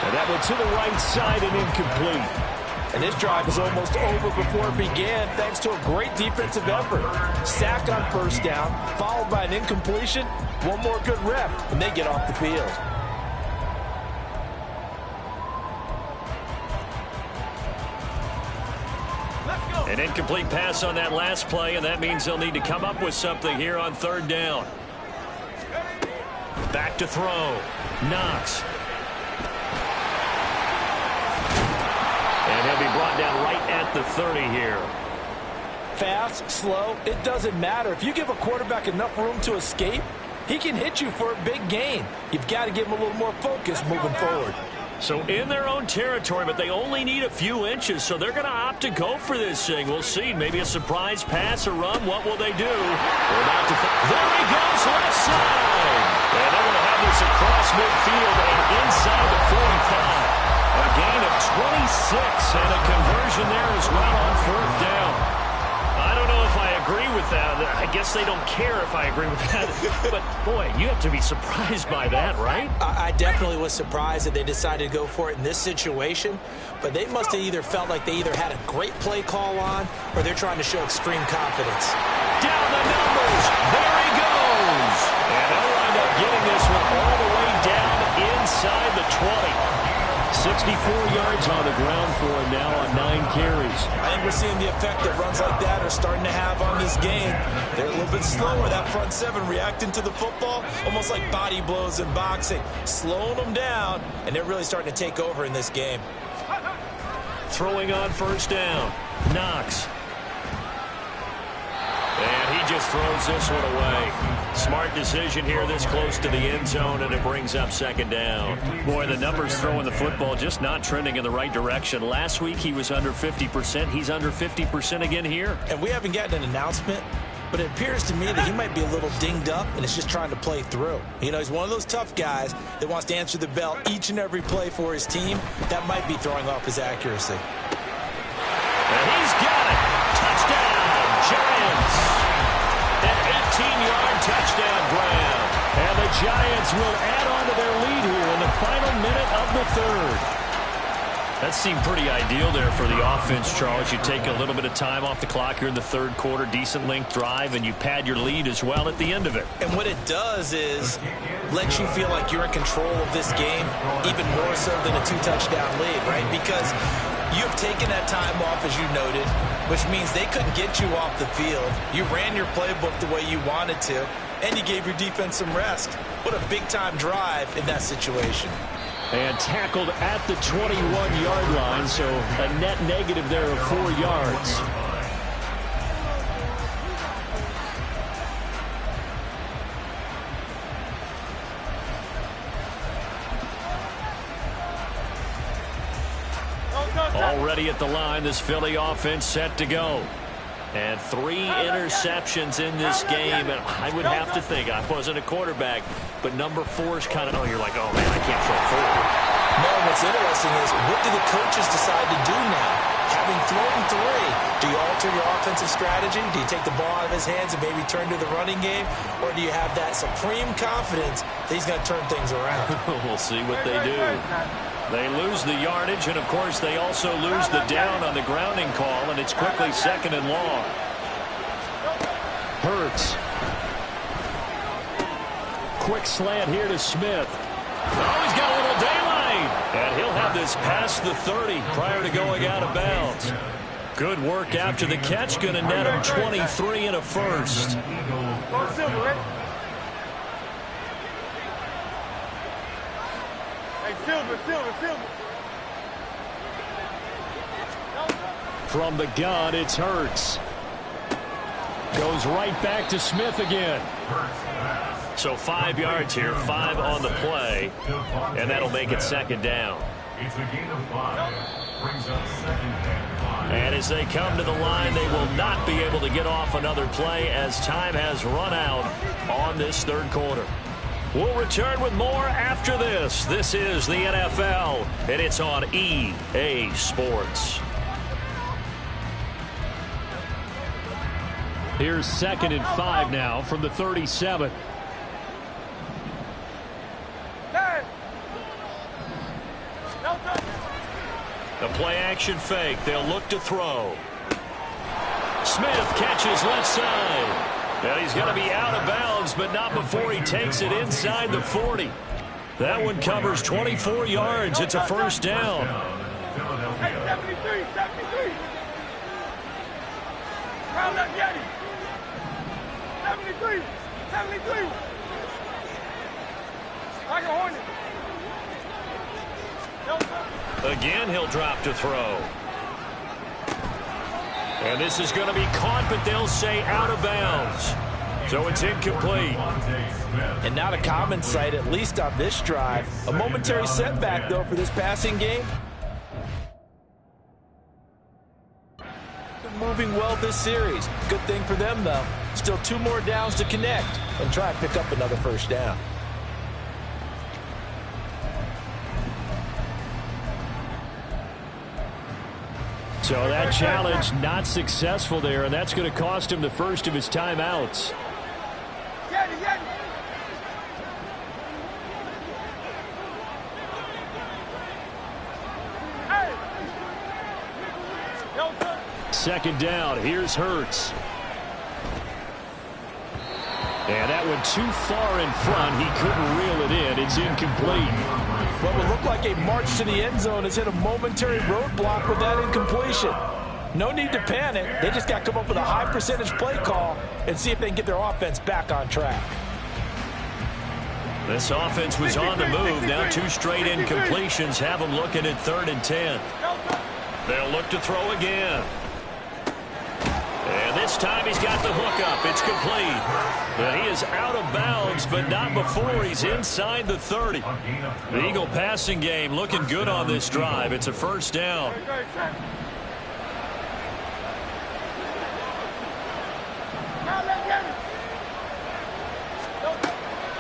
And that one to the right side and incomplete. And this drive was almost over before it began thanks to a great defensive effort. Sack on first down, followed by an incompletion. One more good rep, and they get off the field. An incomplete pass on that last play, and that means they'll need to come up with something here on third down. Back to throw. Knox. And he'll be brought down right at the 30 here. Fast, slow, it doesn't matter. If you give a quarterback enough room to escape, he can hit you for a big gain. You've got to give him a little more focus moving forward. So in their own territory, but they only need a few inches, so they're going to opt to go for this thing. We'll see. Maybe a surprise pass or run. What will they do? They're about to there he goes, left side. And they're going to have this across midfield and inside the 45. A gain of 26 and a conversion there as well on 4th down. I don't know if I agree with that. I guess they don't care if I agree with that. But, boy, you have to be surprised by that, right? I definitely was surprised that they decided to go for it in this situation. But they must have either felt like they either had a great play call on or they're trying to show extreme confidence. Down the numbers. There he goes. And they'll wind up getting this one all the way down inside the 20. 64 yards on the ground for him now on 9 carries. I think we're seeing the effect that runs like that are starting to have on this game. They're a little bit slower, that front 7 reacting to the football, almost like body blows in boxing, slowing them down, and they're really starting to take over in this game. Throwing on first down. Knox. And he just throws this one away. Smart decision here this close to the end zone, and it brings up 2nd down. Boy, the numbers throwing the football just not trending in the right direction. Last week he was under 50%. He's under 50% again here. And we haven't gotten an announcement, but it appears to me that he might be a little dinged up and is just trying to play through. You know, he's one of those tough guys that wants to answer the bell each and every play for his team. That might be throwing off his accuracy. And he's got it. Touchdown, Giants. An 18-yard touchdown grab. And the Giants will add on to their lead here in the final minute of the 3rd. That seemed pretty ideal there for the offense, Charles. You take a little bit of time off the clock here in the 3rd quarter, decent length drive, and you pad your lead as well at the end of it. And what it does is let you feel like you're in control of this game, even more so than a 2-touchdown lead, right? Because you've taken that time off, as you noted, which means they couldn't get you off the field. You ran your playbook the way you wanted to, and you gave your defense some rest. What a big-time drive in that situation. And tackled at the 21-yard line, so a net negative there of 4 yards. Already at the line, this Philly offense set to go. And 3 interceptions in this game. And I would have to think, I wasn't a quarterback, but number 4 is kind of, you're like, oh, man, I can't throw 4. No, what's interesting is, what do the coaches decide to do now? having thrown 3, do you alter your offensive strategy? Do you take the ball out of his hands and maybe turn to the running game? Or do you have that supreme confidence that he's going to turn things around? We'll see what they do. They lose the yardage, and, of course, they also lose the down on the grounding call, and it's quickly 2nd and long. Hurts. Quick slant here to Smith. Oh, he's got a little daylight. And he'll have this past the 30 prior to going out of bounds. Good work after the catch. Going to net him 23 and a first. Silver. From the gun, it's Hurts. Goes right back to Smith again. So 5 yards here, 5 on the play, and that'll make it 2nd down. It's a gain of 5. Brings up 2nd and 5. And as they come to the line, they will not be able to get off another play as time has run out on this 3rd quarter. We'll return with more after this. This is the NFL, and it's on EA Sports. Here's 2nd and 5 now from the 37. The play-action fake. They'll look to throw. Smith catches left side. And he's going to be out of bounds, but not before he takes it inside the 40. That one covers 24 yards. It's a first down. Hey, 73. Crowd left Yeti. 73. Like a Hornet. Again, he'll drop to throw. And this is going to be caught, but they'll say out of bounds. So it's incomplete. And not a common sight, at least on this drive. A momentary setback, though, for this passing game. They're moving well this series. Good thing for them, though. Still 2 more downs to connect and try and pick up another first down. So that challenge not successful there, and that's going to cost him the first of his timeouts. Second down. Here's Hurts. And that went too far in front. He couldn't reel it in. It's incomplete. What would look like a march to the end zone has hit a momentary roadblock with that incompletion. No need to panic. They just got to come up with a high percentage play call and see if they can get their offense back on track. This offense was on the move. Now 2 straight incompletions have them looking at 3rd and 10. They'll look to throw again. And this time he's got the hook up. It's complete. But he is out of bounds, but not before he's inside the 30. The Eagle passing game looking good on this drive. It's a first down.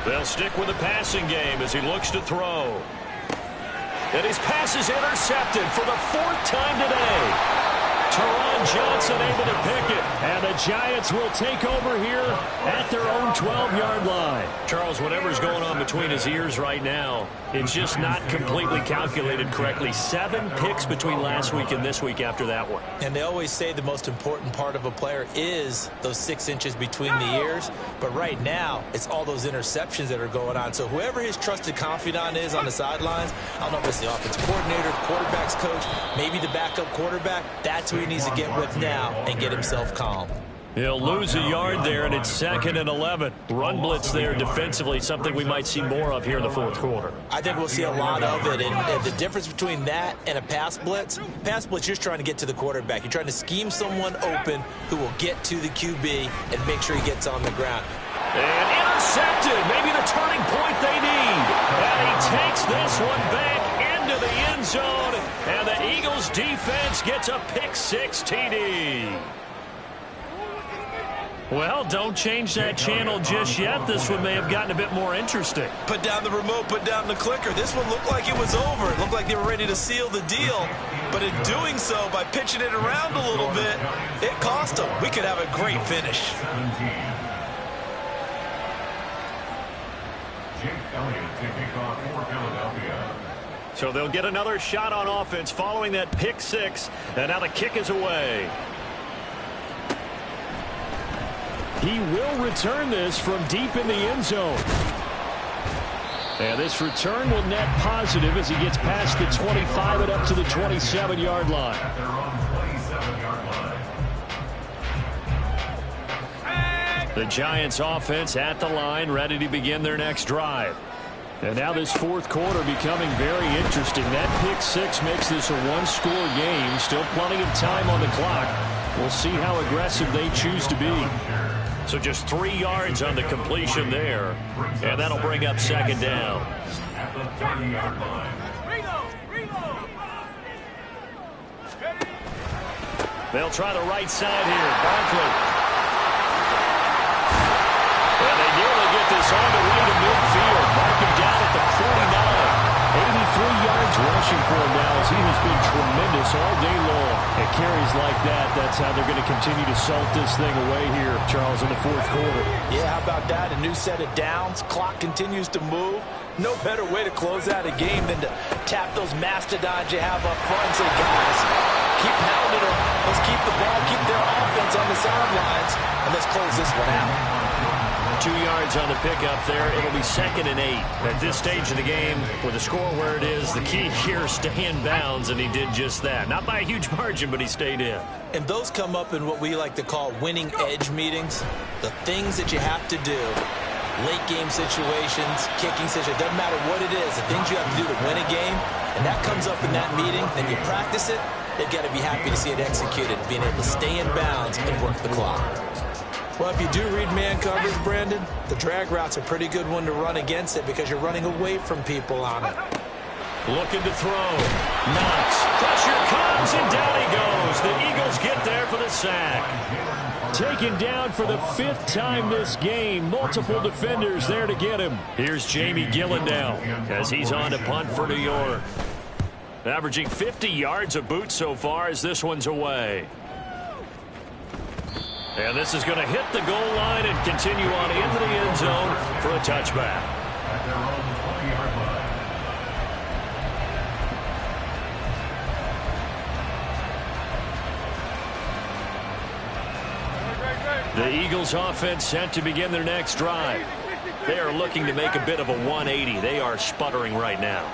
They'll stick with the passing game as he looks to throw. And his pass is intercepted for the 4th time today. Teron Johnson able to pick it. And the Giants will take over here at their own 12-yard line. Charles, whatever's going on between his ears right now, it's just not completely calculated correctly. 7 picks between last week and this week after that one. And they always say the most important part of a player is those 6 inches between the ears. But right now, it's all those interceptions that are going on. So whoever his trusted confidant is on the sidelines, I don't know if it's the offensive coordinator, the quarterback's coach, maybe the backup quarterback, that's who he needs to get with now and get himself calm. He'll lose a yard there, and it's 2nd and 11. Run blitz there defensively, something we might see more of here in the 4th quarter. I think we'll see a lot of it, and the difference between that and a pass blitz, you're just trying to get to the quarterback. You're trying to scheme someone open who will get to the QB and make sure he gets on the ground. And intercepted, maybe the turning point they need. And he takes this one back into the end zone, and the Eagles defense gets a pick 6 TD. Well, don't change that channel just yet. This one may have gotten a bit more interesting. Put down the remote, put down the clicker. This one looked like it was over. It looked like they were ready to seal the deal. But in doing so, by pitching it around a little bit, it cost them. We could have a great finish. 17. Jake Elliott taking off for Philadelphia. So they'll get another shot on offense following that pick six. And now the kick is away. He will return this from deep in the end zone. And this return will net positive as he gets past the 25 and up to the 27-yard line. At their own 27-yard line. The Giants offense at the line, ready to begin their next drive. And now this fourth quarter becoming very interesting. That pick six makes this a one-score game. Still plenty of time on the clock. We'll see how aggressive they choose to be. So just 3 yards on the completion there. And that'll bring up second down. At the 30-yard line. They'll try the right side here. Barkley. And they nearly get this all the way to midfield. Mark him down at the 49. 83 yards rushing for him now as he has been tremendous all day long. At carries like that, that's how they're going to continue to salt this thing away here, Charles, in the fourth quarter. Yeah, how about that? A new set of downs. Clock continues to move. No better way to close out a game than to tap those mastodons you have up front and say, guys, keep pounding them. Let's keep the ball, keep their offense on the sidelines, and let's close this one out. 2 yards on the pickup there. It'll be 2nd and 8. At this stage of the game, with the score where it is, the key here is stay in bounds, and he did just that. Not by a huge margin, but he stayed in. And those come up in what we like to call winning edge meetings. The things that you have to do, late game situations, kicking situations, doesn't matter what it is, the things you have to do to win a game, and that comes up in that meeting, then you practice it, they've got to be happy to see it executed, being able to stay in bounds and work the clock. Well, if you do read man coverage, Brandon, the drag route's a pretty good one to run against it because you're running away from people on it. Looking to throw. Knox. Pressure comes, and down he goes. The Eagles get there for the sack. Taken down for the 5th time this game. Multiple defenders there to get him. Here's Jamie Gillen now as he's on to punt for New York. Averaging 50 yards a boot so far as this one's away. And this is going to hit the goal line and continue on into the end zone for a touchback. At their own 20-yard line. The Eagles offense set to begin their next drive. They are looking to make a bit of a 180. They are sputtering right now.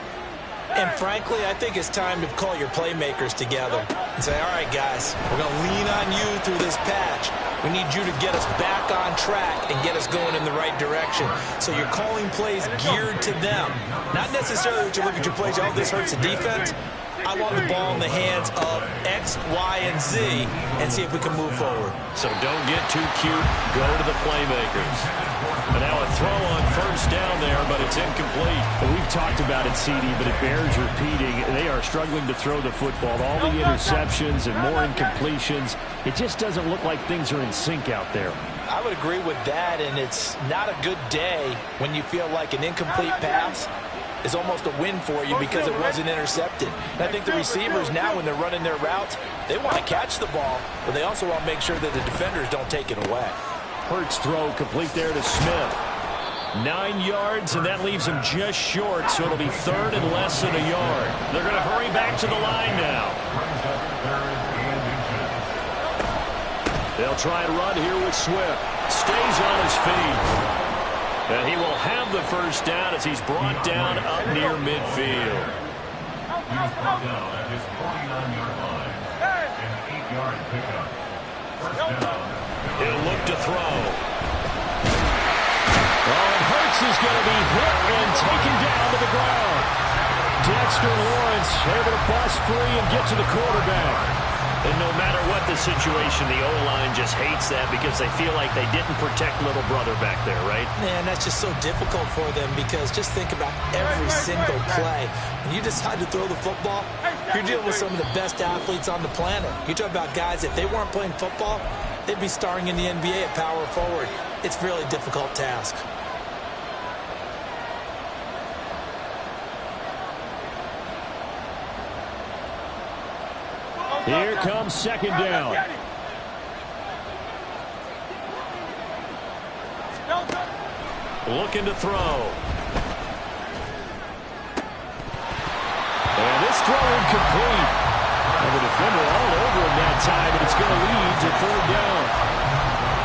And frankly, I think it's time to call your playmakers together and say, all right, guys, we're going to lean on you through this patch. We need you to get us back on track and get us going in the right direction. So you're calling plays geared to them. Not necessarily that you look at your plays, oh, this hurts the defense. I want the ball in the hands of X, Y, and Z and see if we can move forward. So don't get too cute. Go to the playmakers. And now a throw on first down there, but it's incomplete. Well, we've talked about it, CD, but it bears repeating. They are struggling to throw the football. All the interceptions and more incompletions. It just doesn't look like things are in sync out there. I would agree with that, and it's not a good day when you feel like an incomplete pass is almost a win for you because it wasn't intercepted. And I think the receivers now, when they're running their routes, they want to catch the ball, but they also want to make sure that the defenders don't take it away. Hurts throw complete there to Smith. 9 yards, and that leaves him just short, so it'll be 3rd and less than a yard. They're going to hurry back to the line now. They'll try and run here with Swift. Stays on his feet. And he will have the first down as he's brought down up near midfield. He's brought down at his 49-yard line. An 8-yard pickup. First down. He'll look to throw. Oh, and Hurts is going to be hit and taken down to the ground. Dexter Lawrence able to bust free and get to the quarterback. And no matter what the situation, the O-line just hates that because they feel like they didn't protect little brother back there, right? Man, that's just so difficult for them because just think about every single play. When you decide to throw the football, you're dealing with some of the best athletes on the planet. You talk about guys, if they weren't playing football, they'd be starring in the NBA at power forward. It's a really difficult task. Here comes second down. Looking to throw. And this throw incomplete. And the defender all over him that time, but it's going to lead to third down.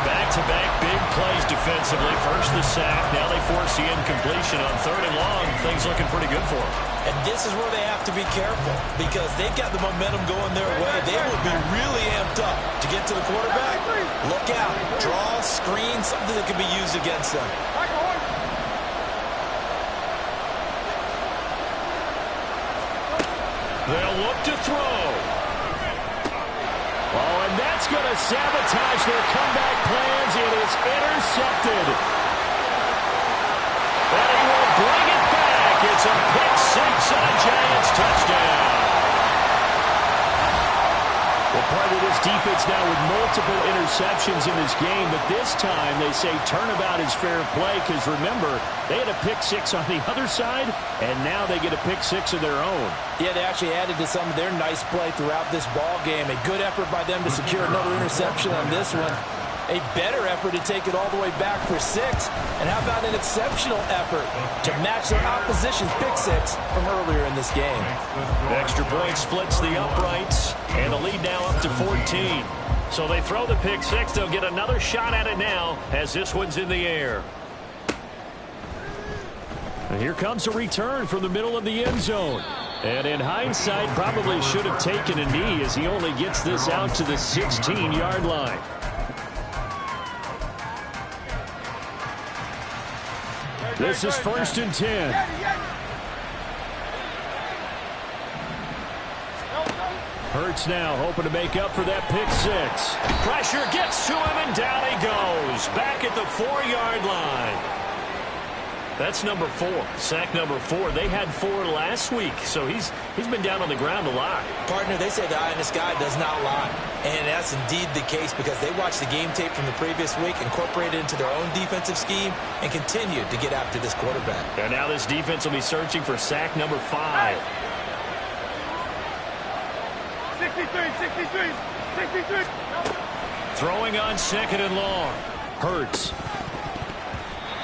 Back-to-back big plays defensively. First the sack. Now they force the incompletion on third and long. Things looking pretty good for them. And this is where they have to be careful because they've got the momentum going their way. They will be really amped up to get to the quarterback. Look out. Draw, screen, something that can be used against them. They'll look to throw. Oh, and that's going to sabotage their comeback plans. It is intercepted. And he will bring it back. It's a pick six and a Giants touchdown. Well, part of this defense now with multiple interceptions in this game, but this time they say turnabout is fair play because, remember, they had a pick six on the other side, and now they get a pick six of their own. Yeah, they actually added to some of their nice play throughout this ball game. A good effort by them to secure another interception on this one. A better effort to take it all the way back for six. And how about an exceptional effort to match their opposition's pick six from earlier in this game. Extra point splits the uprights, and the lead now up to 14. So they throw the pick six. They'll get another shot at it now as this one's in the air. And here comes a return from the middle of the end zone. And in hindsight, probably should have taken a knee as he only gets this out to the 16-yard line. This is first and 10. Hurts now hoping to make up for that pick six. Pressure gets to him and down he goes. Back at the 4-yard line. That's number 4. Sack number 4. They had 4 last week, so he's been down on the ground a lot. Partner, they say the eye in the sky does not lie. And that's indeed the case because they watched the game tape from the previous week, incorporated it into their own defensive scheme, and continued to get after this quarterback. And now this defense will be searching for sack number 5. 63. Throwing on second and long. Hurts.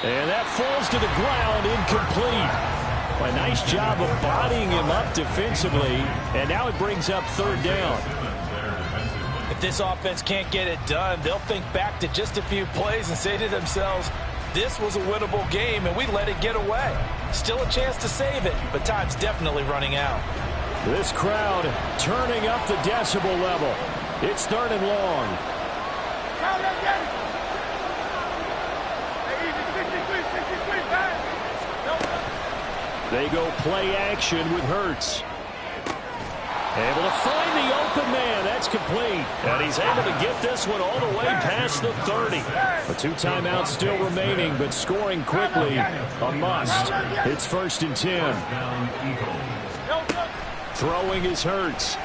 And that falls to the ground, incomplete. A nice job of bodying him up defensively, and now it brings up third down. If this offense can't get it done, they'll think back to just a few plays and say to themselves, this was a winnable game, and we let it get away. Still a chance to save it, but time's definitely running out. This crowd turning up the decibel level. It's third and long. They go play action with Hurts. Able to find the open man. That's complete. And he's able to get this one all the way past the 30. A 2 timeouts still remaining, but scoring quickly, a must. It's first and 10. Throwing is Hurts.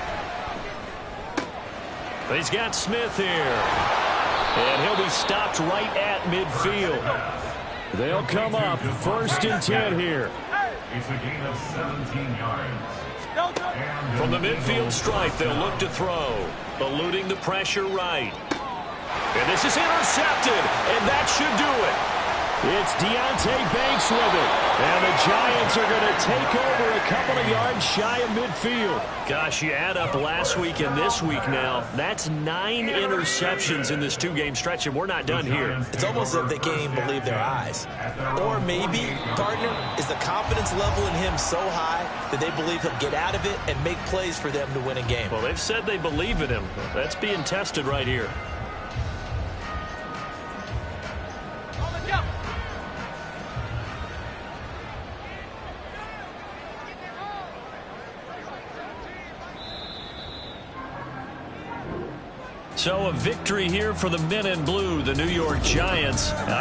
He's got Smith here. And he'll be stopped right at midfield. They'll come up first and 10 here. It's a gain of 17 yards. From the midfield stripe, they'll look to throw. Eluding the pressure right. And this is intercepted, and that should do it. It's Deonte Banks with it. And the Giants are going to take over a couple of yards shy of midfield. Gosh, you add up last week and this week now, that's 9 interceptions in this 2-game stretch, and we're not done here. It's almost as if they can't even believe their eyes. Or maybe, partner, is the confidence level in him so high that they believe he'll get out of it and make plays for them to win a game. Well, they've said they believe in him. That's being tested right here. So a victory here for the men in blue, the New York Giants.